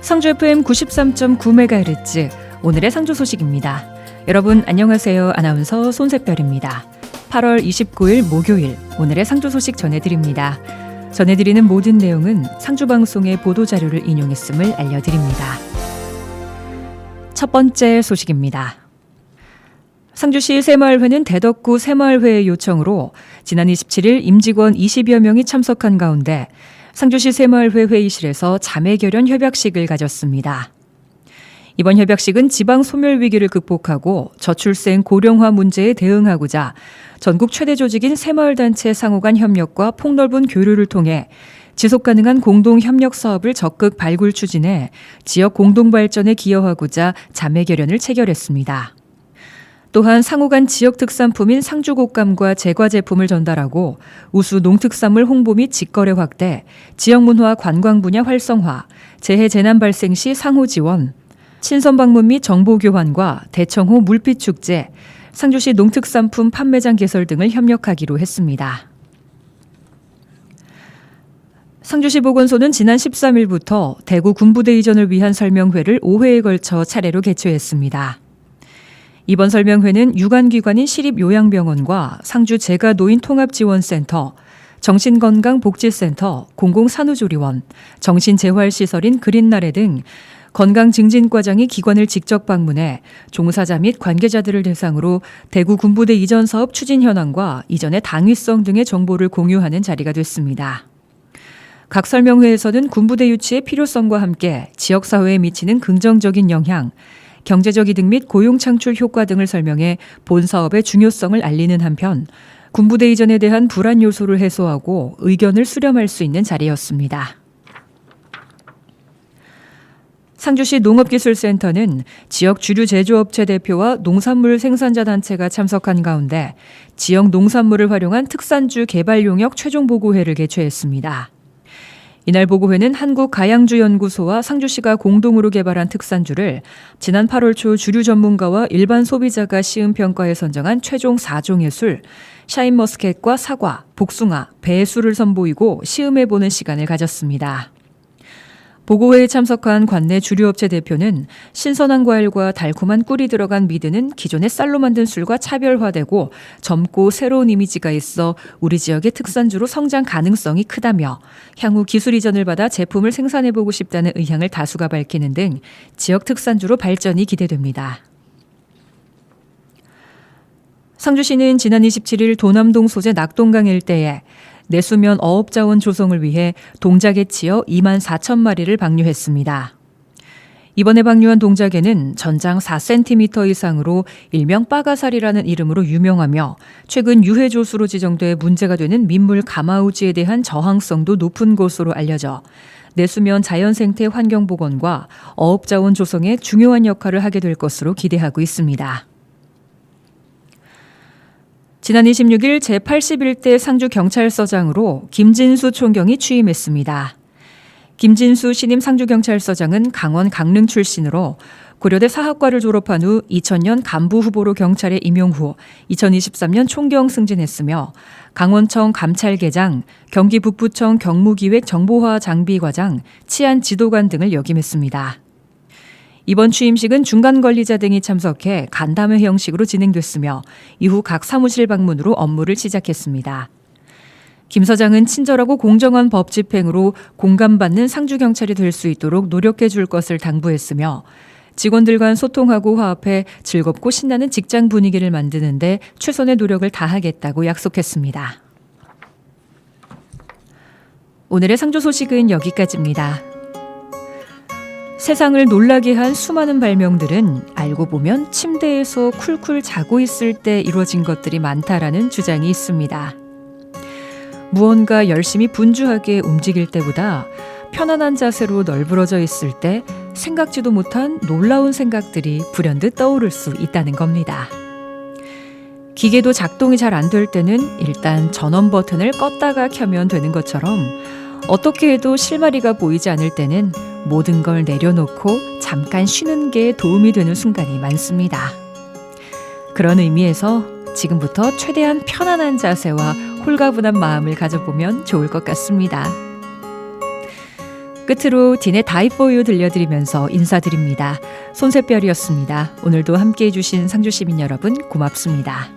상주 FM 93.9MHz 오늘의 상주 소식입니다. 여러분 안녕하세요. 아나운서 손샛별입니다. 8월 29일 목요일 오늘의 상주 소식 전해드립니다. 전해드리는 모든 내용은 상주방송의 보도자료를 인용했음을 알려드립니다. 첫 번째 소식입니다. 상주시 새마을회는 대덕구 새마을회의 요청으로 지난 27일 임직원 20여 명이 참석한 가운데 상주시 새마을회 회의실에서 자매결연 협약식을 가졌습니다. 이번 협약식은 지방 소멸 위기를 극복하고 저출생 고령화 문제에 대응하고자 전국 최대 조직인 새마을단체 상호 간 협력과 폭넓은 교류를 통해 지속가능한 공동협력 사업을 적극 발굴 추진해 지역 공동발전에 기여하고자 자매결연을 체결했습니다. 또한 상호 간 지역 특산품인 상주곶감과 제과 제품을 전달하고 우수 농특산물 홍보 및 직거래 확대, 지역문화 관광 분야 활성화, 재해 재난 발생 시 상호 지원, 친선 방문 및 정보 교환과 대청호 물빛 축제, 상주시 농특산품 판매장 개설 등을 협력하기로 했습니다. 상주시 보건소는 지난 13일부터 대구 군부대 이전을 위한 설명회를 5회에 걸쳐 차례로 개최했습니다. 이번 설명회는 유관기관인 시립요양병원과 상주 재가노인통합지원센터, 정신건강복지센터, 공공산후조리원, 정신재활시설인 그린나래 등 건강증진과장이 기관을 직접 방문해 종사자 및 관계자들을 대상으로 대구 군부대 이전 사업 추진 현황과 이전의 당위성 등의 정보를 공유하는 자리가 됐습니다. 각 설명회에서는 군부대 유치의 필요성과 함께 지역사회에 미치는 긍정적인 영향, 경제적 이득 및 고용 창출 효과 등을 설명해 본 사업의 중요성을 알리는 한편 군부대 이전에 대한 불안 요소를 해소하고 의견을 수렴할 수 있는 자리였습니다. 상주시 농업기술센터는 지역 주류 제조업체 대표와 농산물 생산자 단체가 참석한 가운데 지역 농산물을 활용한 특산주 개발 용역 최종 보고회를 개최했습니다. 이날 보고회는 한국가양주연구소와 상주시가 공동으로 개발한 특산주를 지난 8월 초 주류 전문가와 일반 소비자가 시음평가에 선정한 최종 4종의 술, 샤인머스켓과 사과, 복숭아, 배의 술을 선보이고 시음해보는 시간을 가졌습니다. 보고회에 참석한 관내 주류업체 대표는 신선한 과일과 달콤한 꿀이 들어간 미드는 기존의 쌀로 만든 술과 차별화되고 젊고 새로운 이미지가 있어 우리 지역의 특산주로 성장 가능성이 크다며 향후 기술 이전을 받아 제품을 생산해보고 싶다는 의향을 다수가 밝히는 등 지역 특산주로 발전이 기대됩니다. 상주시는 지난 27일 도남동 소재 낙동강 일대에 내수면 어업자원 조성을 위해 동작에치어 2만 4천 마리를 방류했습니다. 이번에 방류한 동작에는 전장 4cm 이상으로 일명 빠가살이라는 이름으로 유명하며 최근 유해조수로 지정돼 문제가 되는 민물 가마우지에 대한 저항성도 높은 것으로 알려져 내수면 자연생태 환경복원과 어업자원 조성에 중요한 역할을 하게 될 것으로 기대하고 있습니다. 지난 26일 제81대 상주경찰서장으로 김진수 총경이 취임했습니다. 김진수 신임 상주경찰서장은 강원 강릉 출신으로 고려대 사학과를 졸업한 후 2000년 간부 후보로 경찰에 임용 후 2023년 총경 승진했으며 강원청 감찰계장, 경기 북부청 경무기획 정보화 장비과장, 치안지도관 등을 역임했습니다. 이번 취임식은 중간관리자 등이 참석해 간담회 형식으로 진행됐으며 이후 각 사무실 방문으로 업무를 시작했습니다. 김 서장은 친절하고 공정한 법 집행으로 공감받는 상주경찰이 될 수 있도록 노력해 줄 것을 당부했으며 직원들 간 소통하고 화합해 즐겁고 신나는 직장 분위기를 만드는 데 최선의 노력을 다하겠다고 약속했습니다. 오늘의 상주 소식은 여기까지입니다. 세상을 놀라게 한 수많은 발명들은 알고 보면 침대에서 쿨쿨 자고 있을 때 이루어진 것들이 많다라는 주장이 있습니다. 무언가 열심히 분주하게 움직일 때보다 편안한 자세로 널브러져 있을 때 생각지도 못한 놀라운 생각들이 불현듯 떠오를 수 있다는 겁니다. 기계도 작동이 잘 안 될 때는 일단 전원 버튼을 껐다가 켜면 되는 것처럼 어떻게 해도 실마리가 보이지 않을 때는 모든 걸 내려놓고 잠깐 쉬는 게 도움이 되는 순간이 많습니다. 그런 의미에서 지금부터 최대한 편안한 자세와 홀가분한 마음을 가져보면 좋을 것 같습니다. 끝으로 딘의 Die For You 들려드리면서 인사드립니다. 손새별이었습니다. 오늘도 함께해 주신 상주 시민 여러분 고맙습니다.